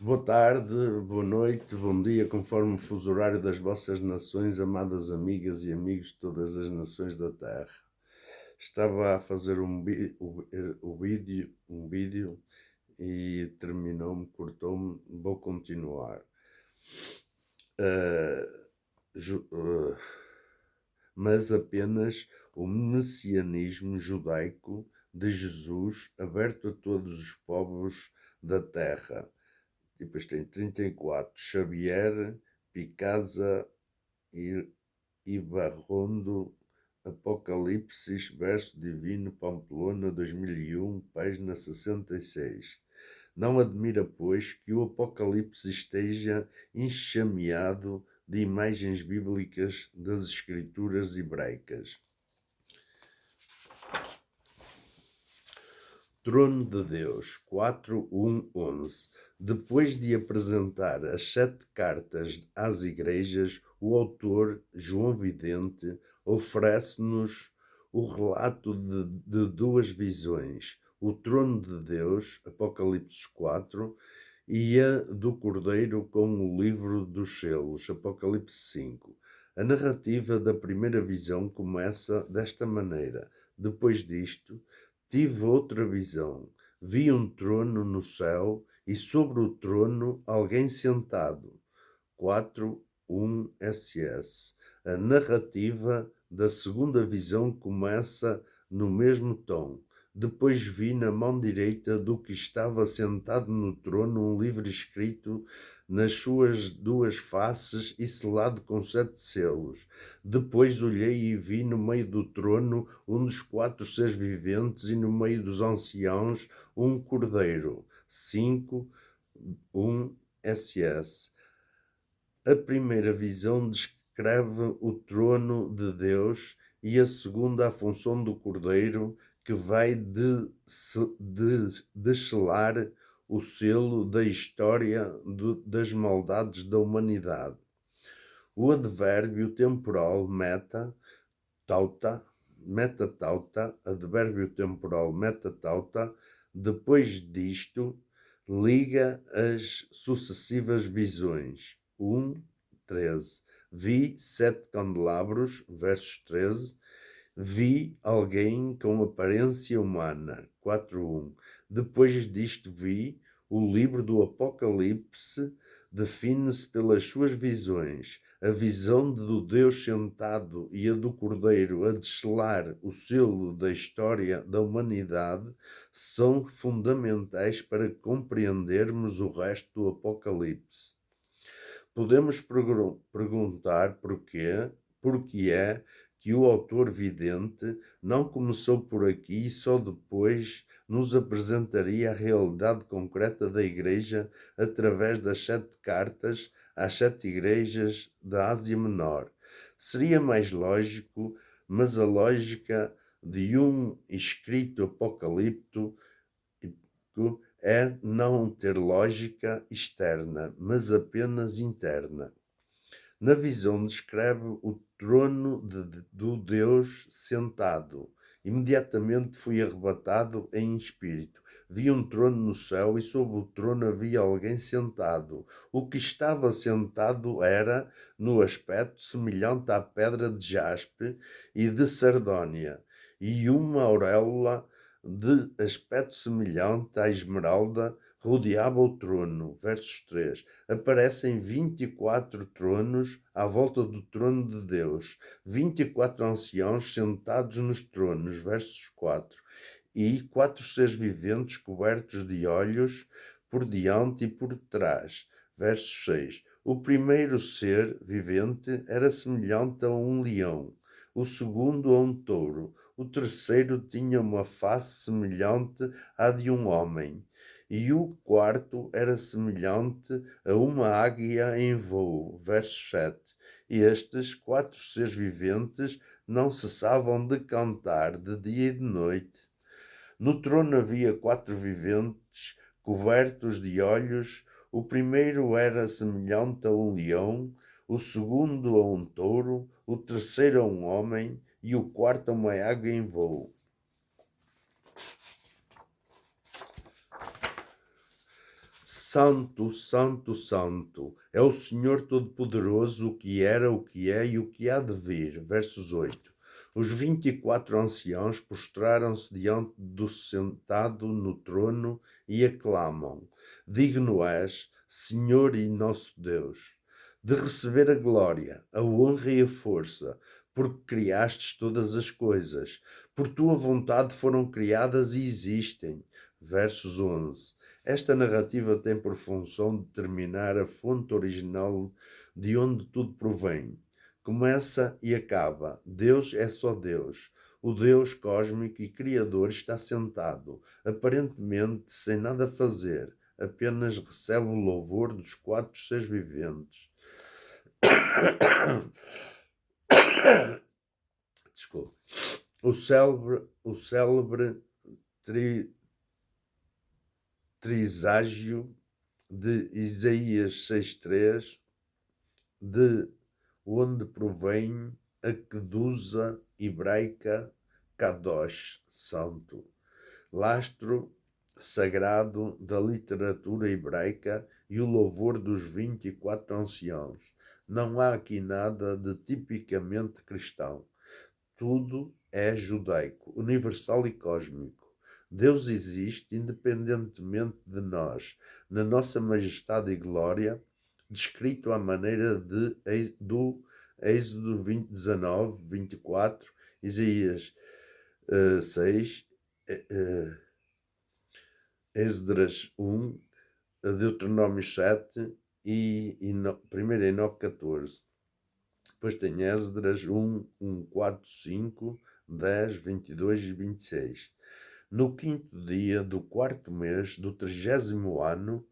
Boa tarde, boa noite, bom dia, conforme o fuso horário das vossas nações, amadas amigas e amigos de todas as nações da Terra. Estava a fazer um vídeo e terminou-me, cortou-me, vou continuar. Mas apenas o messianismo judaico de Jesus, aberto a todos os povos da terra. E depois tem 34, Xavier, Picasa e Ibarrondo, Apocalipse, Verso Divino, Pamplona, 2001, página 66. Não admira, pois, que o Apocalipse esteja enxameado de imagens bíblicas das escrituras hebraicas. Trono de Deus, 4:1-11. Depois de apresentar as 7 cartas às igrejas, o autor, João Vidente, oferece-nos o relato de duas visões: o trono de Deus, Apocalipse 4, e a do Cordeiro com o livro dos selos, Apocalipse 5. A narrativa da primeira visão começa desta maneira: depois disto, tive outra visão. Vi um trono no céu e sobre o trono alguém sentado. 4:1 SS. A narrativa da segunda visão começa no mesmo tom. Depois vi na mão direita do que estava sentado no trono um livro escrito nas suas duas faces e selado com 7 selos. Depois olhei e vi no meio do trono um dos 4 seres viventes e no meio dos anciãos um cordeiro. 5:1 SS. A primeira visão descreve o trono de Deus e a segunda a função do cordeiro que vai descelar o selo da história das maldades da humanidade. O advérbio temporal advérbio temporal metatauta, depois disto, liga as sucessivas visões. 1:13. Vi 7 candelabros, versos 13. Vi alguém com aparência humana, 4:1. Depois disto vi o livro do Apocalipse, define-se pelas suas visões. A visão do Deus sentado e a do Cordeiro a descelar o selo da história da humanidade são fundamentais para compreendermos o resto do Apocalipse. Podemos perguntar porque é que o autor vidente não começou por aqui e só depois nos apresentaria a realidade concreta da Igreja através das 7 cartas às 7 igrejas da Ásia Menor. Seria mais lógico, mas a lógica de um escrito apocalíptico é não ter lógica externa, mas apenas interna. Na visão descreve o trono do Deus sentado. Imediatamente fui arrebatado em espírito. Vi um trono no céu e sobre o trono havia alguém sentado. O que estava sentado era, no aspecto, semelhante à pedra de jaspe e de sardónia, e uma auréola de aspecto semelhante à esmeralda rodeava o trono. Versos 3. Aparecem 24 tronos à volta do trono de Deus, 24 anciãos sentados nos tronos. Versos 4. E 4 seres viventes cobertos de olhos por diante e por trás. Versos 6. O primeiro ser vivente era semelhante a um leão, o segundo a um touro, o terceiro tinha uma face semelhante à de um homem, e o quarto era semelhante a uma águia em voo. Verso 7. E estes 4 seres viventes não cessavam de cantar de dia e de noite. No trono havia 4 viventes cobertos de olhos. O primeiro era semelhante a um leão, o segundo a um touro, o terceiro a um homem e o quarto a uma águia em voo. Santo, Santo, Santo, é o Senhor Todo-Poderoso, o que era, o que é e o que há de vir. Versos 8. Os 24 anciãos prostraram-se diante do sentado no trono e aclamam: Digno és, Senhor e nosso Deus, de receber a glória, a honra e a força, porque criastes todas as coisas. Por tua vontade foram criadas e existem. Versos 11. Esta narrativa tem por função determinar a fonte original de onde tudo provém. Começa e acaba. Deus é só Deus. O Deus cósmico e criador está sentado, aparentemente sem nada fazer, apenas recebe o louvor dos 4 seres viventes. Desculpe. O célebre triságio de Isaías 6.3, de onde provém a quedusa hebraica Kadosh, santo, lastro sagrado da literatura hebraica e o louvor dos 24 anciãos. Não há aqui nada de tipicamente cristão. Tudo é judaico, universal e cósmico. Deus existe independentemente de nós, na nossa majestade e glória, descrito à maneira do Êxodo 19, 24, Isaías 6, Esdras 1, Deuteronômio 7 e 1 Enoque 14. Depois tem Esdras 1, 4, 5, 10, 22 e 26. No 5º dia do 4º mês do 30º ano,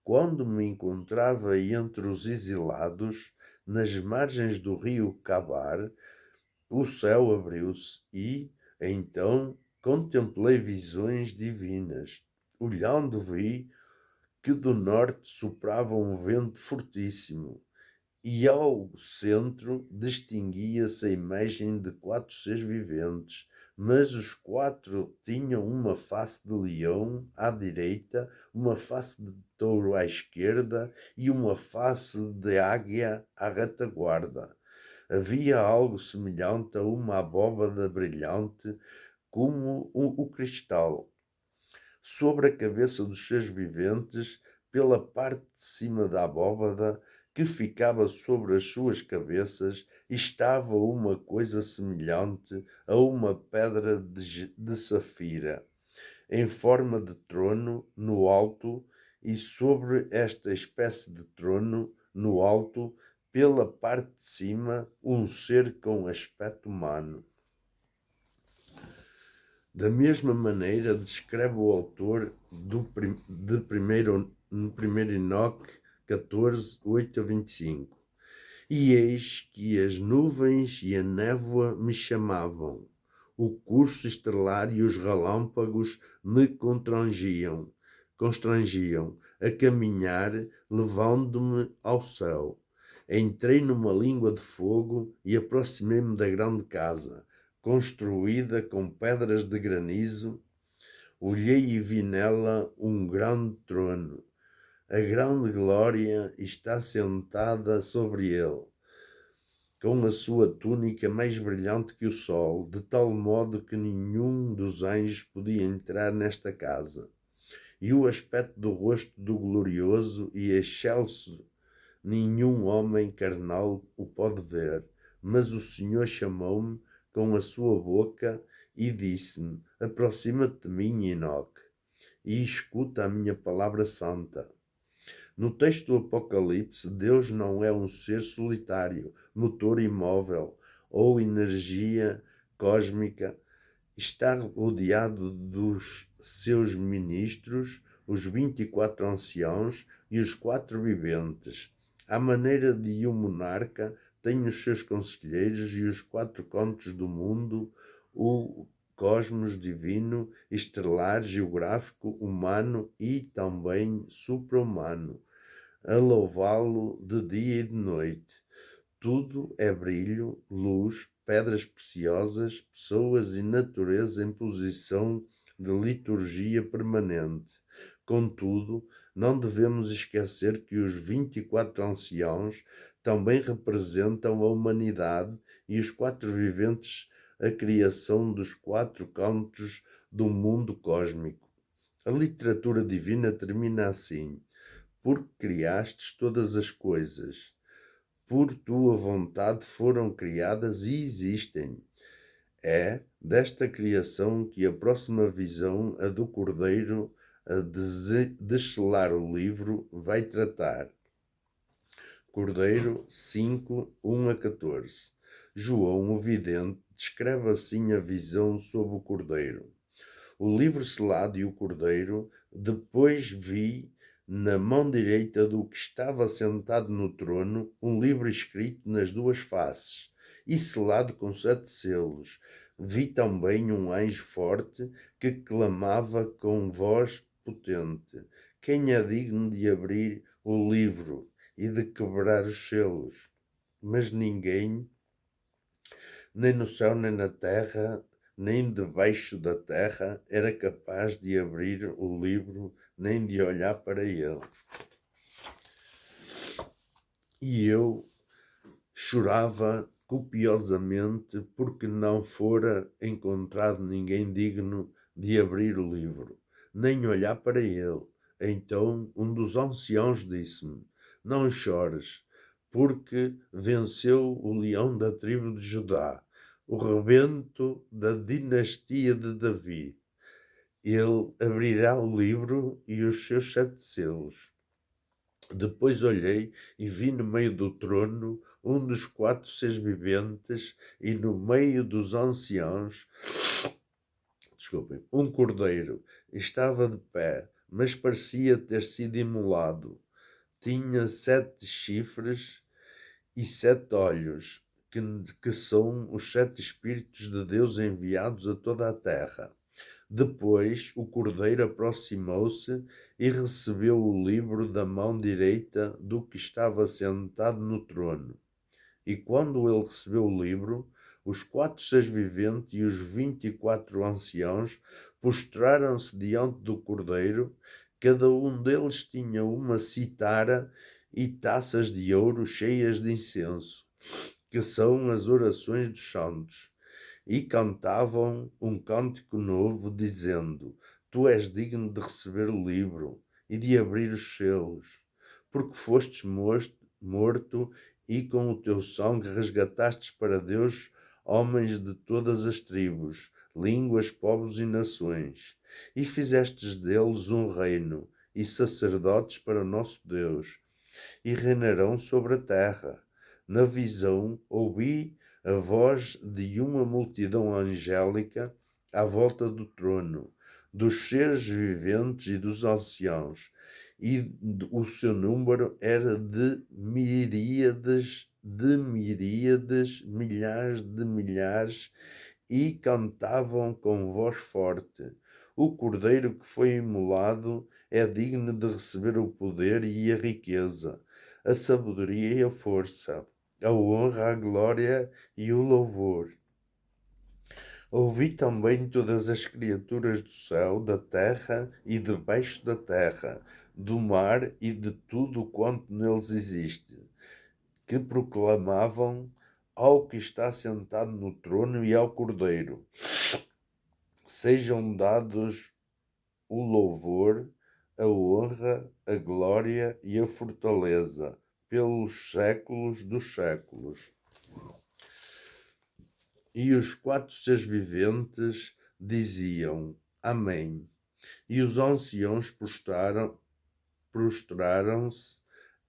quando me encontrava entre os exilados, nas margens do rio Cabar, o céu abriu-se e, então, contemplei visões divinas. Olhando, vi que do norte soprava um vento fortíssimo, e ao centro distinguia-se a imagem de 4 seres viventes, mas os 4 tinham uma face de leão à direita, uma face de touro à esquerda e uma face de águia à retaguarda. Havia algo semelhante a uma abóbada brilhante, como o cristal. Sobre a cabeça dos seres viventes, pela parte de cima da abóbada, que ficava sobre as suas cabeças, estava uma coisa semelhante a uma pedra de safira, em forma de trono no alto, e sobre esta espécie de trono no alto, pela parte de cima, um ser com aspecto humano. Da mesma maneira, descreve o autor no 1 Enoque 14, 8 a 25. E eis que as nuvens e a névoa me chamavam, o curso estelar e os relâmpagos me constrangiam a caminhar, levando-me ao céu. Entrei numa língua de fogo e aproximei-me da grande casa, construída com pedras de granizo. Olhei e vi nela um grande trono. A grande glória está sentada sobre ele, com a sua túnica mais brilhante que o sol, de tal modo que nenhum dos anjos podia entrar nesta casa. E o aspecto do rosto do glorioso e excelso, nenhum homem carnal o pode ver. Mas o Senhor chamou-me com a sua boca e disse-me: aproxima-te de mim, Enoque, e escuta a minha palavra santa. No texto do Apocalipse, Deus não é um ser solitário, motor imóvel ou energia cósmica. Está rodeado dos seus ministros, os 24 anciãos e os 4 viventes. À maneira de um monarca, tem os seus conselheiros e os 4 contos do mundo, o cosmos divino, estelar, geográfico, humano e também supra-humano, a louvá-lo de dia e de noite. Tudo é brilho, luz, pedras preciosas, pessoas e natureza em posição de liturgia permanente. Contudo, Não devemos esquecer que os 24 anciãos também representam a humanidade e os quatro viventes a criação dos quatro cantos do mundo cósmico. A literatura divina termina assim: porque criastes todas as coisas, por tua vontade foram criadas e existem. É desta criação que a próxima visão, a do Cordeiro, a de selar o livro, vai tratar. Cordeiro 5, 1 a 14. João, o vidente, descreve assim a visão sobre o Cordeiro. O livro selado e o Cordeiro, depois vi na mão direita do que estava sentado no trono um livro escrito nas duas faces e selado com 7 selos. Vi também um anjo forte que clamava com voz potente: quem é digno de abrir o livro e de quebrar os selos? Mas ninguém, nem no céu nem na terra, nem debaixo da terra, era capaz de abrir o livro, nem de olhar para ele. E eu chorava copiosamente porque não fora encontrado ninguém digno de abrir o livro, nem olhar para ele. Então um dos anciãos disse-me: não chores, porque venceu o leão da tribo de Judá, o rebento da dinastia de Davi. Ele abrirá o livro e os seus 7 selos. Depois olhei e vi no meio do trono um dos 4 seres viventes e no meio dos anciãos, um cordeiro. Estava de pé, mas parecia ter sido imolado. Tinha 7 chifres e 7 olhos, que são os 7 Espíritos de Deus enviados a toda a terra. Depois o cordeiro aproximou-se e recebeu o livro da mão direita do que estava sentado no trono. E quando ele recebeu o livro, os 4 seres viventes e os 24 anciãos prostraram-se diante do cordeiro. Cada um deles tinha uma citara e taças de ouro cheias de incenso, que são as orações dos santos, e cantavam um cântico novo, dizendo: tu és digno de receber o livro e de abrir os selos, porque fostes morto e com o teu sangue resgatastes para Deus homens de todas as tribos, línguas, povos e nações, e fizestes deles um reino e sacerdotes para o nosso Deus, e reinarão sobre a terra. Na visão ouvi a voz de uma multidão angélica à volta do trono, dos seres viventes e dos anciãos, e o seu número era de miríades, milhares de milhares, e cantavam com voz forte: o cordeiro que foi imolado é digno de receber o poder e a riqueza, a sabedoria e a força, a honra, a glória e o louvor. Ouvi também todas as criaturas do céu, da terra e debaixo da terra, do mar e de tudo quanto neles existe, que proclamavam ao que está sentado no trono e ao Cordeiro: sejam dados o louvor, a honra, a glória e a fortaleza pelos séculos dos séculos. E os 4 seres viventes diziam: Amém. E os anciãos prostraram-se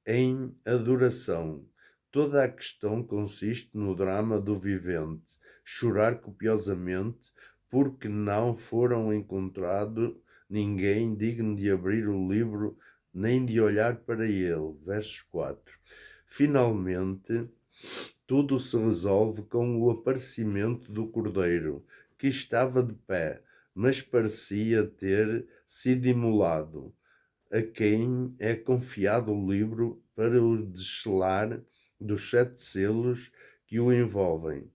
em adoração. Toda a questão consiste no drama do vivente, chorar copiosamente, porque não foram encontrado ninguém digno de abrir o livro, nem de olhar para ele. Versos 4. Finalmente, tudo se resolve com o aparecimento do Cordeiro, que estava de pé, mas parecia ter sido imolado, a quem é confiado o livro para o descelar dos 7 selos que o envolvem.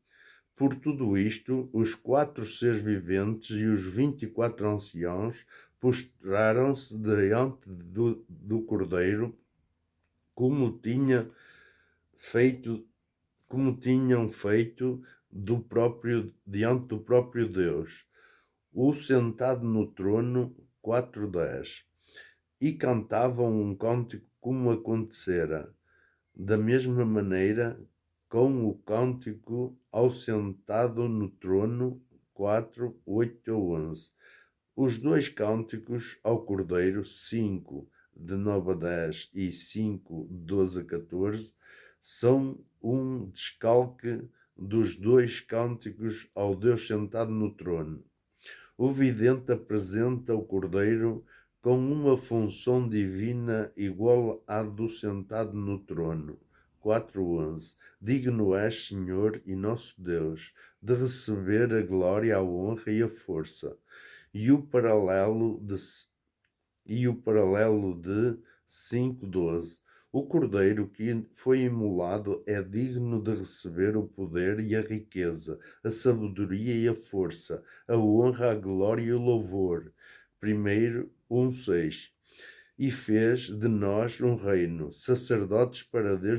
Por tudo isto, os 4 seres viventes e os 24 anciãos prostraram-se diante do Cordeiro, como tinha feito, como tinham feito diante do próprio Deus, o sentado no trono. 4:10. E cantavam um cântico como acontecera, da mesma maneira com o cântico ao sentado no trono. 4:8-11. Os dois cânticos ao Cordeiro, 5:9-10 e 5:12-14, são um descalque dos dois cânticos ao Deus sentado no trono. O vidente apresenta o Cordeiro com uma função divina igual à do sentado no trono. 4:11. Digno és, Senhor e nosso Deus, de receber a glória, a honra e a força. E o paralelo de 5:12. O Cordeiro que foi imolado é digno de receber o poder e a riqueza, a sabedoria e a força, a honra, a glória e o louvor. 1 1:6. E fez de nós um reino, sacerdotes para Deus